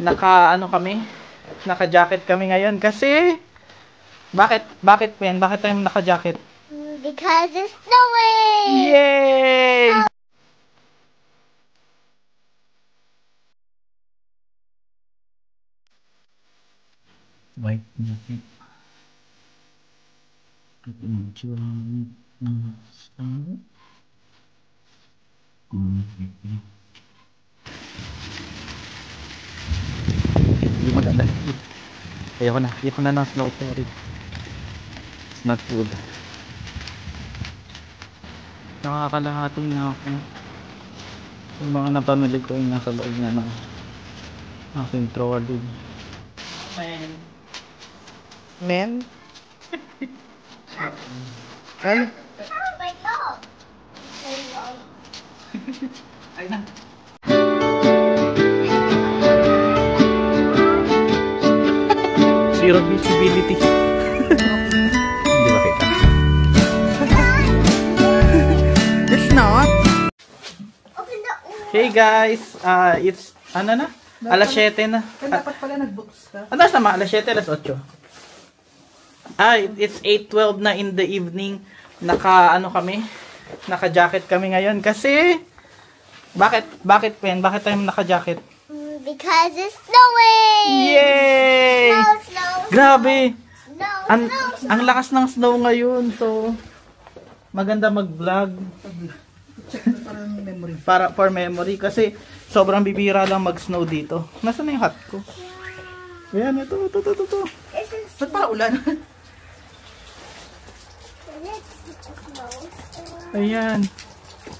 Ano kami? Naka-jacket kami ngayon kasi bakit po yan? Bakit tayo naka-jacket? Because it's snowing! Yay! White jacket. Hindi maganda. Ayoko na ng snow fairy. It's not good. Nakakalahating na ako. Yung mga napamili ko yung nasa loob na ng aking trolley. Men? Ay? Oh my God! Ay na. Zero visibility. Hindi ba kita? It's not. Open the Hey guys, it's ano na? Alas 7 na. Dapat pala nag-books ka. Ano sama? Alas 7, alas 8. It's 8:12 na in the evening. Naka-jacket kami ngayon kasi bakit po yan? Bakit tayo naka-jacket? Because it's snowing! Yay! Snow! Grabe! Snow! Ang lakas ng snow ngayon. So, maganda mag-vlog. Parang memory. For memory. Kasi, sobrang bibira lang mag-snow dito. Nasaan na yung hat ko? Ayan, ito. This is Ba't pa ulan? snow. Ayan.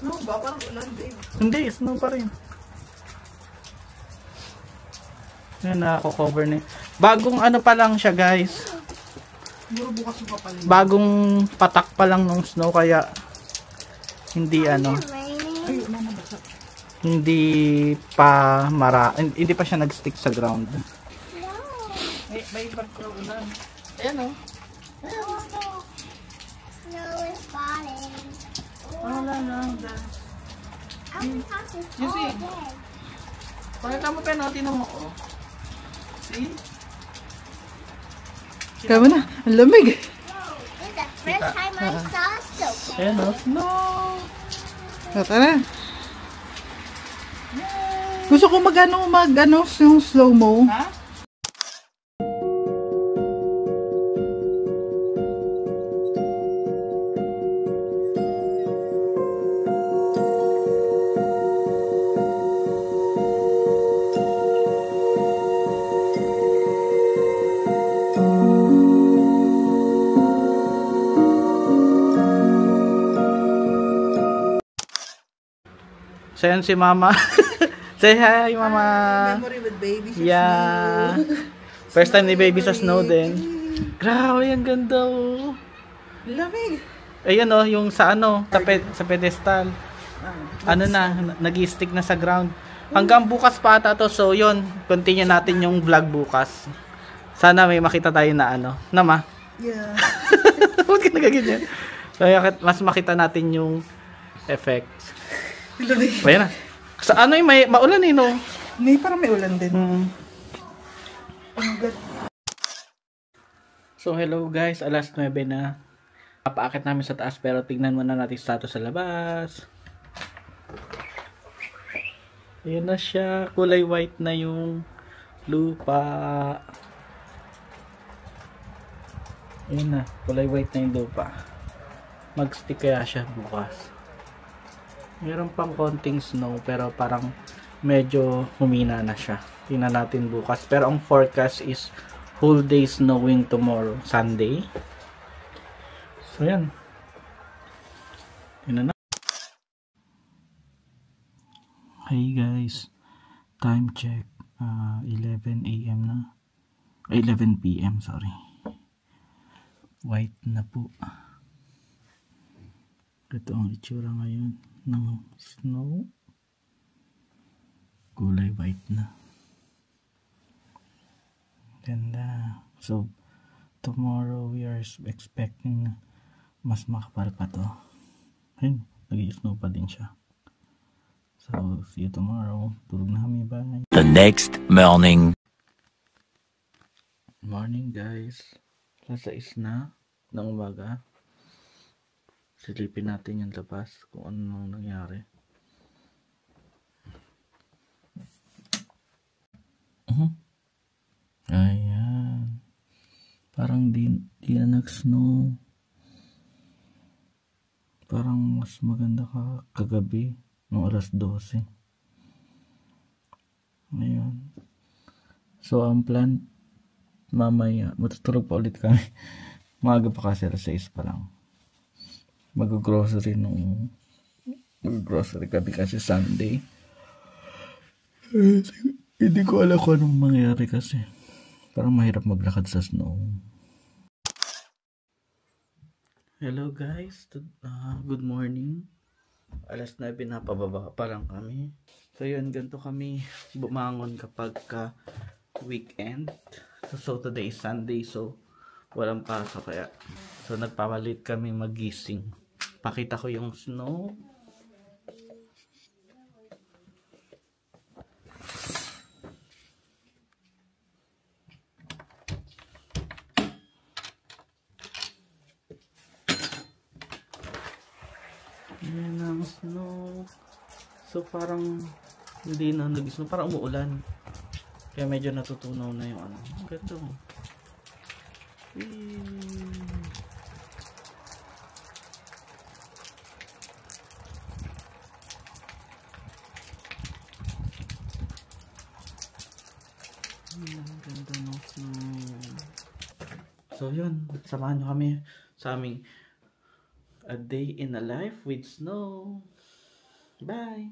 No ba? Parang ulan, babe. Hindi, snow pa rin. Ayan, nakako-cover na. Bagong ano pa lang siya, guys. Siguro bukas yung papalit. Bagong patak pa lang ng snow, kaya hindi ano, Raining. Ay, nabasa. hindi pa siya nag-stick sa ground. May bagong ulan. Ayan o. Snow is falling. Wala lang. You see? Pakita mo pa natin mo. Oh. See? Kaya na, ang lamig. This is the first time I saw snow. Ayan o. Snow! Tara. Gusto ko mag-ano, yung slow-mo. Ha? So yan si Mama. Say hi, Mama. Memory with baby. Yeah. First time ni baby sa snow din. Grabe, ang ganda oh. Lamig. Ayun oh, yung sa ano, sa pedestal. Ano na, nag-stick na sa ground. Hanggang bukas pa ata to. So yun, continue natin yung vlog bukas. Sana may makita tayo na ano. Nama? Yeah. Huwag ka nagaganyan. So mas makita natin yung effects. Lamig. Ayan na. Sa ano yung may maulan eh no? Parang may ulan din. Oh God. So hello guys, alas 9 na. Papaakit namin sa taas pero tignan muna natin status sa labas. Ayan na siya, kulay white na yung lupa. Ayan na, kulay white na yung lupa. Mag-stick kaya siya bukas. Meron pang konting snow pero parang medyo humina na siya. Tingnan natin bukas. Pero ang forecast is whole day snowing tomorrow, Sunday. So yan. Tingnan na. Hey guys. Time check. 11 AM na. 11 PM, sorry. White na po. Ito ang itsura ngayon ng snow. Kulay white na. Ganda. So, tomorrow we are expecting mas makapal pa to. Ayun, nag-i-snow pa din siya. So, see you tomorrow. Tulog na kami, bye. The next morning. Morning guys. Alas 6 na ng umaga. Silipin natin yung labas kung ano nang nangyari. Ayan. Parang di na nag-snow. Parang mas maganda kagabi nung alas 12. Ayan. So ang plan mamaya, matutulog pa ulit kami. Maaga pa kasi alas 6 pa lang. Mag-grocery kami kasi Sunday. Hindi ko alam kung anong mangyari kasi. Parang mahirap maglakad sa snow. Hello guys, good morning. Alas 9 na, pababa pa lang kami. So yun, ganito kami bumangon kapag weekend. So today is Sunday, so walang pasok kaya. So nagpapalit kami magising. Pakita ko yung snow. Yan ang snow. So parang hindi na nag-snow, parang umuulan. Kaya medyo natutunaw na yung ano. Ganito. Ganda ng snow. So yun, samahan nyo kami sa aming a day in a life with snow. Bye!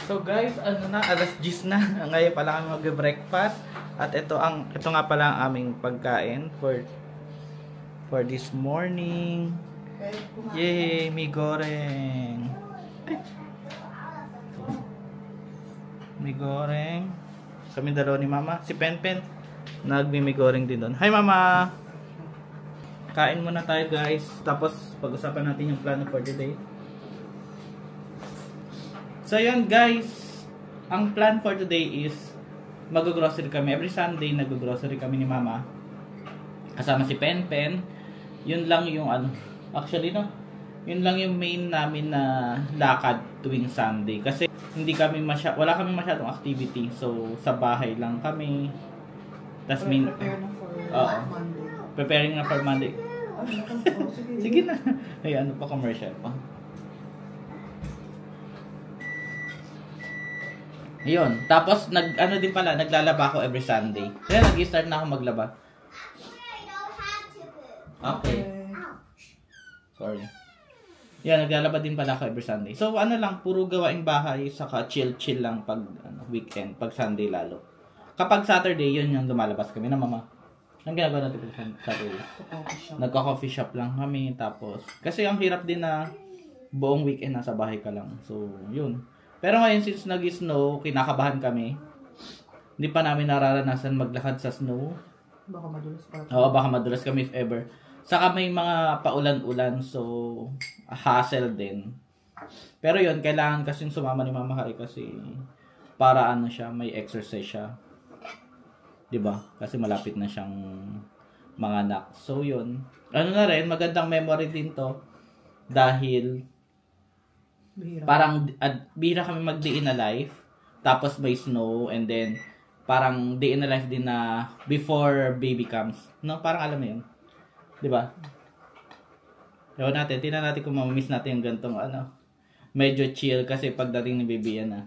So guys, ano na, alas 10 na. Ngayon pala kami mag-breakfast. At ito nga pala ang aming pagkain for this morning. Yay, mi goreng. Mi goreng. Kami dalawa ni Mama. Si Penpen, nagmi goreng din doon. Hi Mama! Kain muna tayo guys. Tapos pag-usapan natin yung plano for the day. So yun guys, ang plan for today is mag-grocery kami. Every Sunday nag-grocery kami ni Mama. Kasama si Penpen. Yun lang yung actually no, yun lang yung main namin na lakad tuwing Sunday. Kasi hindi kami wala kami masyadong activity. So sa bahay lang kami. Tas prepare na for Monday. Preparing na for Monday. Sige na. Ay, ano pa, commercial pa. Ayun. Tapos, din pala, naglalaba ako every Sunday. Kaya nag-start na ako maglaba. Okay. Sorry. Yan, naglalaba din pala ako every Sunday. So, lang, puro gawaing bahay, saka chill-chill lang pag weekend, pag Sunday lalo. Kapag Saturday, yun yung lumalabas kami na Mama. Ang ginagawa natin pag Saturday? Nagka-coffee shop lang kami, tapos, kasi ang hirap din na buong weekend nasa bahay ka lang. So, yun. Pero ngayon, since nag-snow, kinakabahan kami. Hindi pa namin nararanasan maglakad sa snow. Baka madulas pa. Oo, baka madulas kami if ever. Saka may mga paulan-ulan, so hassle din. Pero yun, kailangan kasing sumama ni Mama Hari kasi para siya, may exercise siya. 'Di ba? Kasi malapit na siyang manganak. So yun. Na rin, magandang memory din 'to dahil parang bihira kami mag-day in a life, tapos may snow, and then parang day in a life din na before baby comes. No, parang alam mo 'yun. 'Di ba? Ewan natin, tingnan natin kung mamamiss natin yung gantong medyo chill kasi pagdating ni baby yan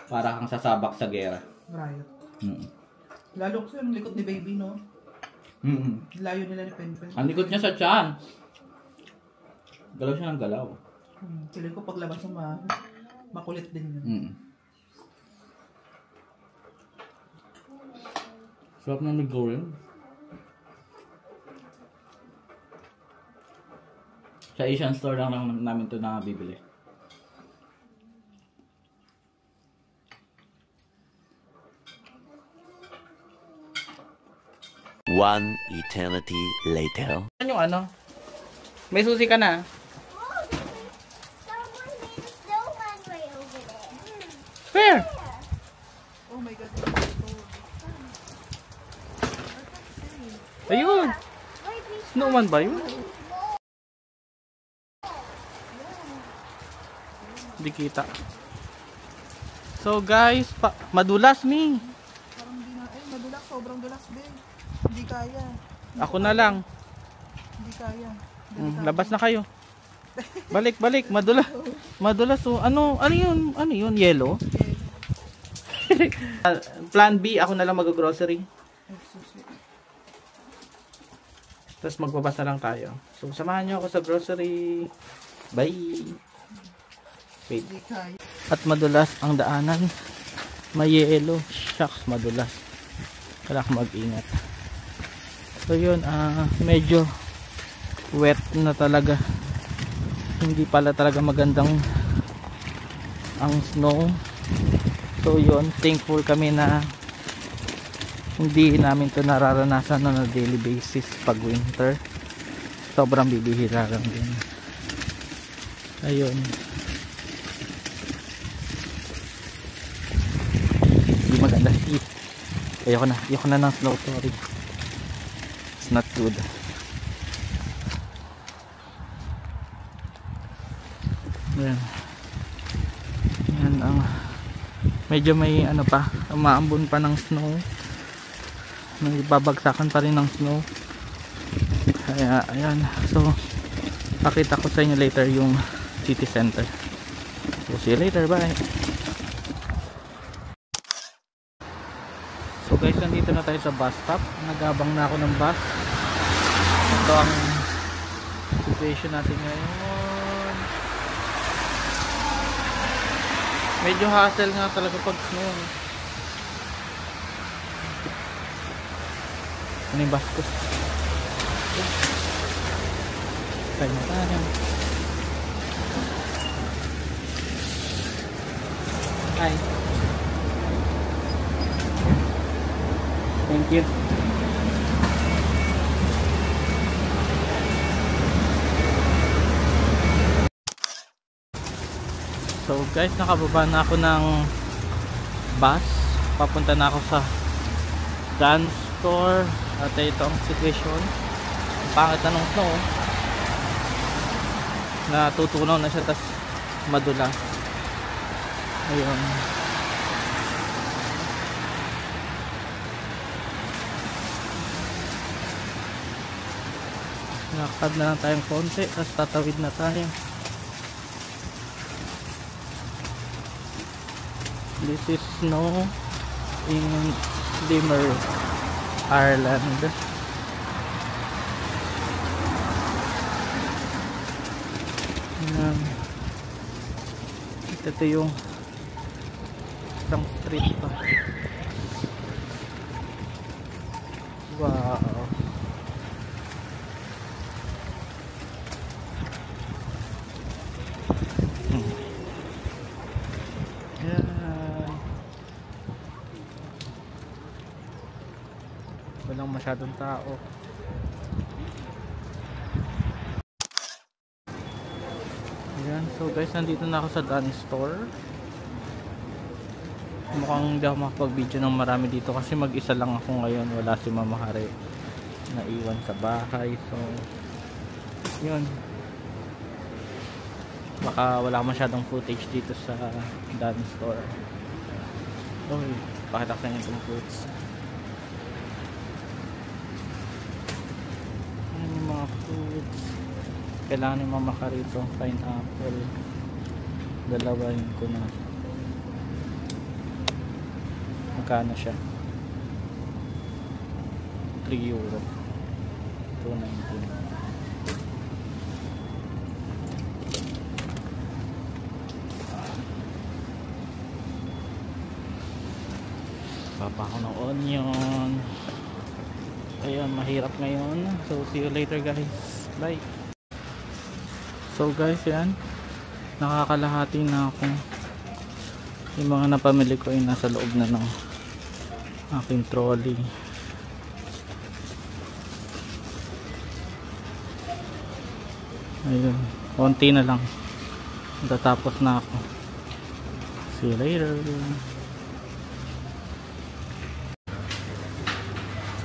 para kang sasabak sa gera. Riot. Mm. Lalo kasi yung likod ni baby, no? Layo nila ni Penpen. Ang likod niya sa tiyan. Galaw siya ng galaw. Feeling ko paglabas ng makulit din yun. Sarap na may goreng. Sa Asian store lang namin ito bibili. One eternity later. Ano yung May susi ka na? my God. Ayun! Snowman ba yun? Hindi kita. So guys, madulas mi. Parang hindi na, madulas, sobrang dulas, babe. Hindi kaya. Ako na lang. Hindi kaya. Labas na kayo. Balik, madulas. Madulas. So, ano yun? Yellow? Plan B, ako na lang mag-grocery. Tapos magbabas na lang tayo. So, samahan nyo ako sa grocery. Bye! Wait. Hindi kaya. At madulas ang daanan. May yellow. Shucks, madulas. Kailangan mag-ingat. So yun, medyo wet na talaga. Hindi pala talaga magandang ang snow. So yun, thankful kami na hindi namin to nararanasan na daily basis pag winter. Sobrang bibihira lang din. Ayun. Hindi maganda. Ayoko na ng snow, sorry. It's not good. Yan. Yan ang medyo may ano pa, umaambon pa ng snow. May babagsakan pa rin ng snow. Kaya ayan. So pakita ko sa inyo later yung city center. So see you later, bye. So guys, nandito na tayo sa bus stop. Nagabang na ako ng bus. Ito ang situation natin ngayon. Medyo hassle nga talaga pag snow. Ano yung bus ko? Tayo na tayo. Hi. Thank you. So guys, nakababa na ako ng bus. Papunta na ako sa dance store. At ito ang situation. Ang pangit na ng snow. Natutunaw na siya, tas madulas. Ayun. Nakakad na lang tayong konti, tapos tatawid na tayo. This is snow in Limmer, Ireland. Ito yung isang street pa. Wow. Walang masyadong tao. Ayan, so guys, nandito na ako sa dance store. Mukhang hindi ako makapag-video ng marami dito kasi mag-isa lang ako ngayon. Wala si Mama Hare na iwan sa bahay. So yun, baka wala masyadong footage dito sa dance store. Okay, pakita ko sa inyo itong fruits. Mga fruits kailangan ni Mama ka rito. Pineapple, dalawahin ko na. Magkano siya? 3 euro, 2.19. papa ko ng onion. Ayun, mahirap ngayon. So see you later guys, bye. So guys, yan, nakakalahati na ako. Yung mga napamili ko ay nasa loob na ng aking trolley. Ayun, konti na lang, tatapos na ako. See you later.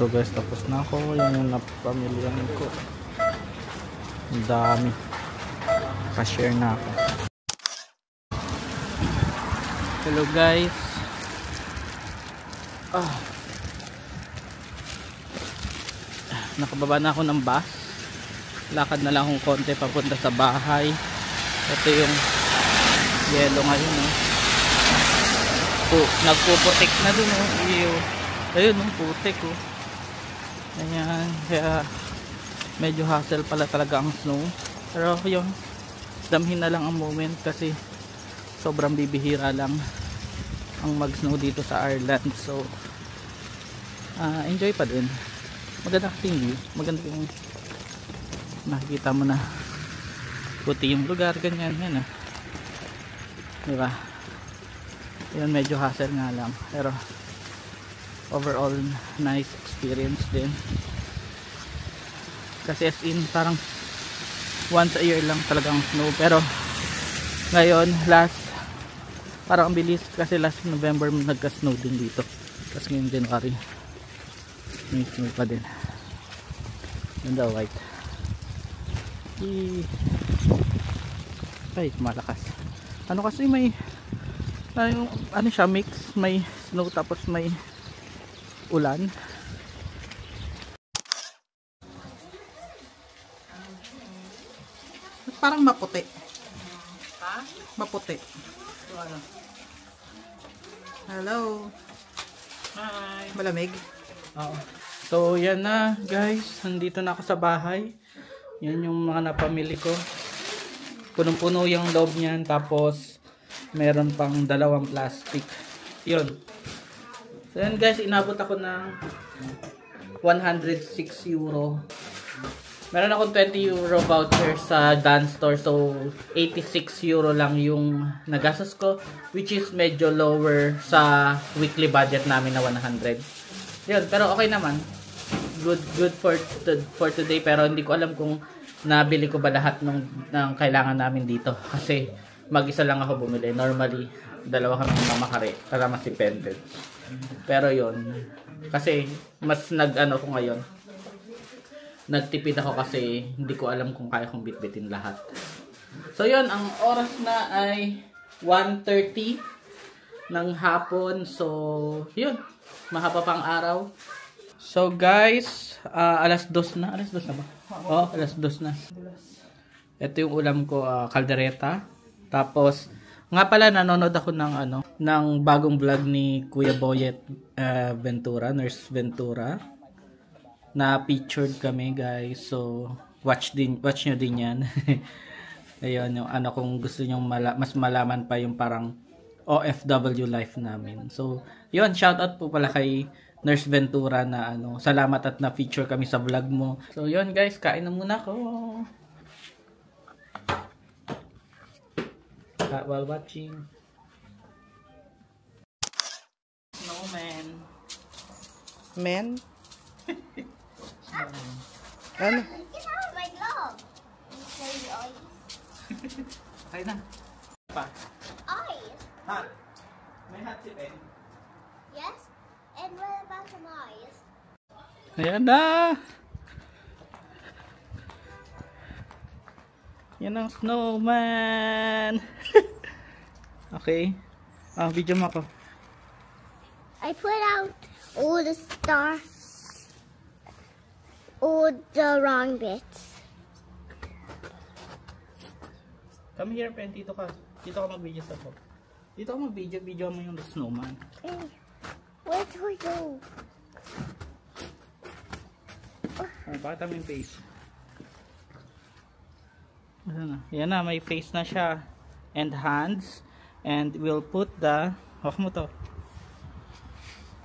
So guys, tapos na ako. Yan yung napamilyan ko. Ang dami. Pa-share na ako. Hello guys. Nakababa na ako ng bus. Lakad na lang akong konti papunta sa bahay. Ito yung yelo ngayon, no? Nagpuputik na dun, no? Ayun, no? Putik, oh. Ayan, kaya medyo hassle pala talaga ang snow. Pero yun, damhin na lang ang moment kasi sobrang bibihira lang ang mag-snow dito sa Ireland. So enjoy pa din. Maganda kasi yung view. Maganda yung nakikita mo na puti yung lugar, ganyan yan, diba? Yun, medyo hassle nga lang, pero overall nice experience din kasi as in parang once a year lang talagang snow. Pero ngayon parang ang bilis kasi last November nagka-snow din dito, tapos ngayon January may snow pa din. Ganda, white. Ay, malakas. Ano kasi may ano siya, mix, may snow tapos may ulan. Parang maputi. Ha? Maputi. So, ano? Hello. Hi. Malamig. Oo. So yan na guys, nandito na ako sa bahay. Yan yung mga napamili ko. Punong-puno yung loob niyan, tapos meron pang 2 plastic. Yun. So yan guys, inabot ako ng 106 euro. Meron akong 20 euro voucher sa dance store, so 86 euro lang yung nagastos ko, which is medyo lower sa weekly budget namin na 100. Yun, pero okay naman. Good for today, pero hindi ko alam kung nabili ko ba lahat ng kailangan namin dito kasi mag-isa lang ako bumili. Normally, 2 kami mamakari para mas dependent. Pero yun, kasi mas nag-ano ko ngayon, nagtipid ako kasi hindi ko alam kung kaya kong bitbitin lahat. So yun, ang oras na ay 1:30 ng hapon. So yun, mahaba pang araw. So guys, alas 2 na. Alas 2 na ba? Oo, alas 2 na. Ito yung ulam ko, kaldereta. Tapos nga pala, nanonood ako ng bagong vlog ni Kuya Boyet Ventura, Nurse Ventura, na featured kami guys. So watch nyo din yan. Ayun, yung kung gusto nyo mas malaman pa yung parang OFW life namin. So yun, shoutout po pala kay Nurse Ventura na salamat at na-feature kami sa vlog mo. So yun guys, kain na muna ako while watching. Snowman. Men? Ano? Get out of my glove. You say eyes. Kain na. Pa. Eyes? Hot. May hot si Ben. Yes? And what about some eyes? Ayan na. Yan ang snowman. Okay. Video mo ako. I put out all the all the wrong bits. Come here, Pen. Dito ka. Dito ka mag-video sa top. Dito ka mag-video. Video mo yung snowman. Hey, where do we go? Pakita mo yung face. Yan na, may face na siya. And hands. And we'll put the... Hawak mo to.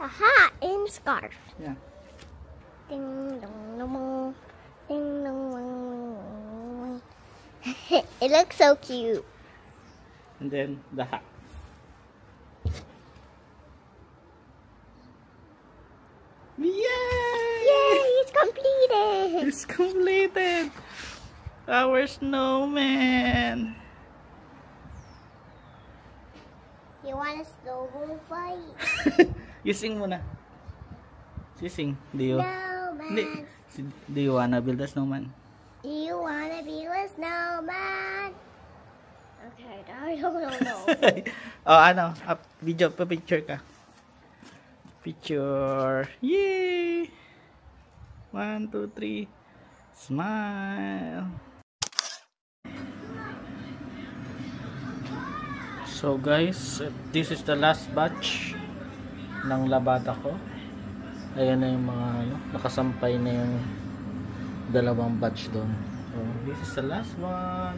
A hat and scarf. Yeah. Ding dong dong. Ding dong dong. It looks so cute. And then the hat. Yay! Yay, it's completed. It's completed. Our snowman. You want a snowball fight? You sing muna. Sising, do you? Hindi. Snowman. Do you wanna build a snowman? Do you wanna be a snowman? Okay, I don't know. Oh, ano? Video, pa-picture ka. Picture. Yay! 1, 2, 3. Smile. So guys, this is the last batch ng labada ko. Ayan na yung mga nakasampay na yung dalawang batch doon. So this is the last one.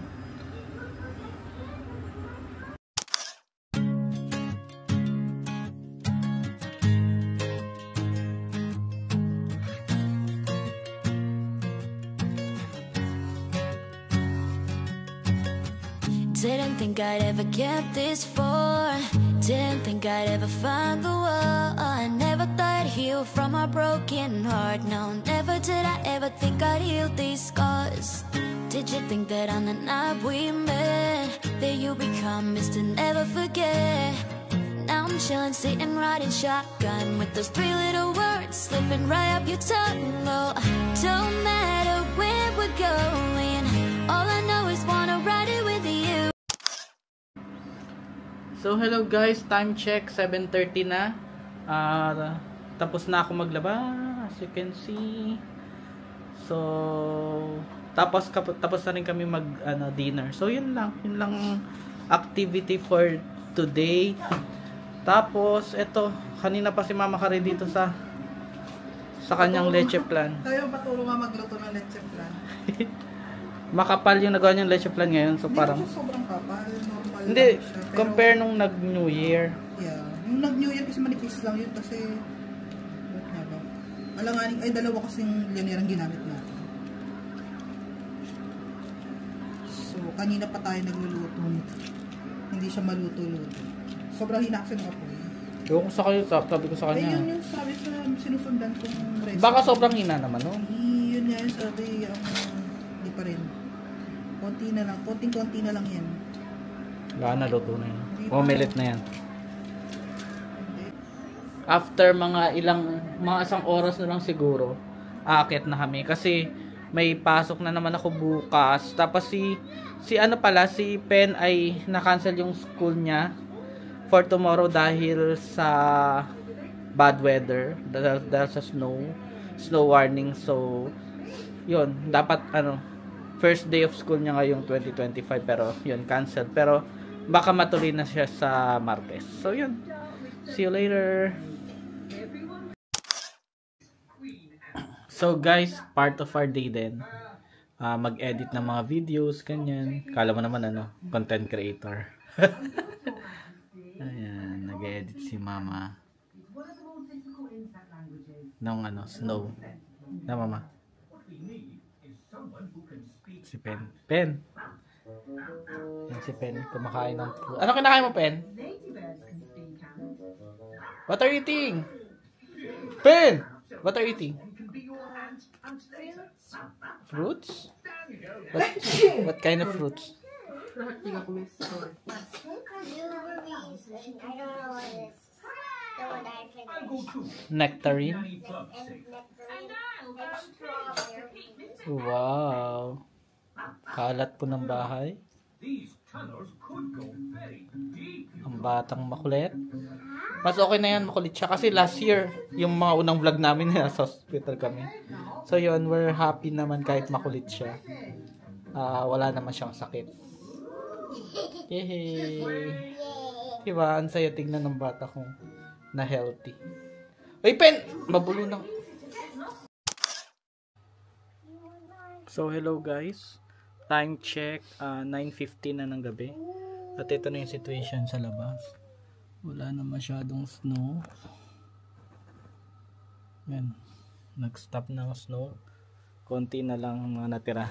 Didn't think I'd ever get this far. Didn't think I'd ever find the one. I never thought I'd heal from a broken heart. No, never did I ever think I'd heal these scars. Did you think that on the night we met, that you become Mr. Never Forget? Now I'm chilling, sitting, riding shotgun with those three little words slipping right up your tongue. Oh, don't matter where we're going, all I know is wanna ride it with you. So hello guys, time check 7:30 na. Tapos na ako maglaba, as you can see. So tapos na rin kami mag dinner. So yun lang activity for today. Tapos eto, kanina pa si Mama Kari dito sa kanyang leche plan. Tayo patulong magluto ng leche plan. Makapal yung nagawa niyang leche plan ngayon, so Hindi parang sobrang kapal, normal hindi lang siya, pero, compare nung nag New Year. Yeah, yung nag New Year kasi manipis lang yun kasi what nga ba? Alanganin ay dalawa kasing linear ang ginamit natin. So kanina pa tayo nagluluto nito. Hindi siya maluto-luto. Sobrang hina kasi ng apoy. Yung kung sa kayo, sabi ko sa Ay kanya. yun yung sabi sa sinusundan kong recipe. Baka sobrang hina naman, no? Yun nga yung sabi, hindi pa rin. Konti na lang, konting-konti na lang yan. Wala na, luto na yan. Omelette na yan. After mga isang oras na lang siguro, aakyat na kami. Kasi may pasok na naman ako bukas. Tapos si Pen ay na-cancel yung school niya for tomorrow dahil sa bad weather. Dahil sa snow warning. So, yun, dapat first day of school niya ngayong 2025 pero yun, cancelled. Pero baka matuloy na siya sa Martes. So yun, see you later. So guys, part of our day din, mag-edit ng mga videos, ganyan. Kala mo naman content creator. Ayan, nag-edit si Mama ng snow. Na Mama? Si Pen. Pen! Yan si Pen. Kumakain ng fruit. Ano kinakain mo, Pen? What are you eating? Pen! What are you eating? Fruits? What kind of fruits? Blueberries. I don't know what it is. The one I finished. Nectarine? And nectarine. And strawberries. Wow! Kalat po ng bahay. Ang batang makulit. Mas okay na yan, makulit siya. Kasi last year, yung mga unang vlog namin, nasa hospital kami. So yun, we're happy naman kahit makulit siya. Wala naman siyang sakit. Yehey! Diba? Ang saya tignan ng bata kong na healthy. Uy, Pen! Mabulo na. So, hello guys. Time check, 9:15 na ng gabi. At ito na yung situation sa labas. Wala na masyadong snow. Yan. Nag-stop na ang snow. Konti na lang mga natira.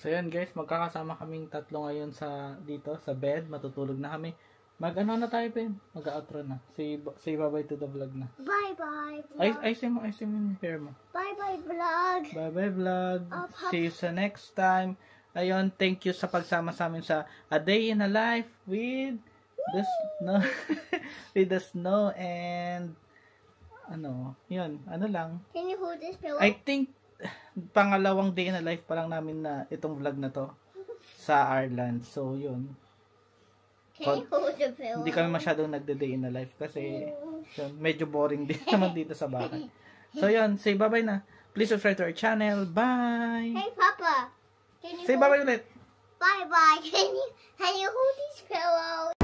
So yan guys, magkakasama kaming tatlo ngayon dito sa bed. Matutulog na kami. Na tayo, Pen? Mag-outro na. Say bye-bye to the vlog na. Bye-bye vlog. Ay, say mo yung pair mo. Bye-bye vlog. Bye-bye vlog. See you sa next time. Ayun, thank you sa pagsama sa amin sa A Day in a Life with the snow. With the snow and yun, lang. Can you hold this pillow? I think, pangalawang day na life pa lang namin na itong vlog na to sa Ireland. So, yun. Can you hold the pillow? Hindi kami masyadong nagde-day in a life kasi yun, medyo boring din naman dito sa bahay. So, yun. Say bye-bye na. Please subscribe to our channel. Bye! Hey, Papa. Can you Say bye-bye ulit. Bye-bye. Can you hold this pillow?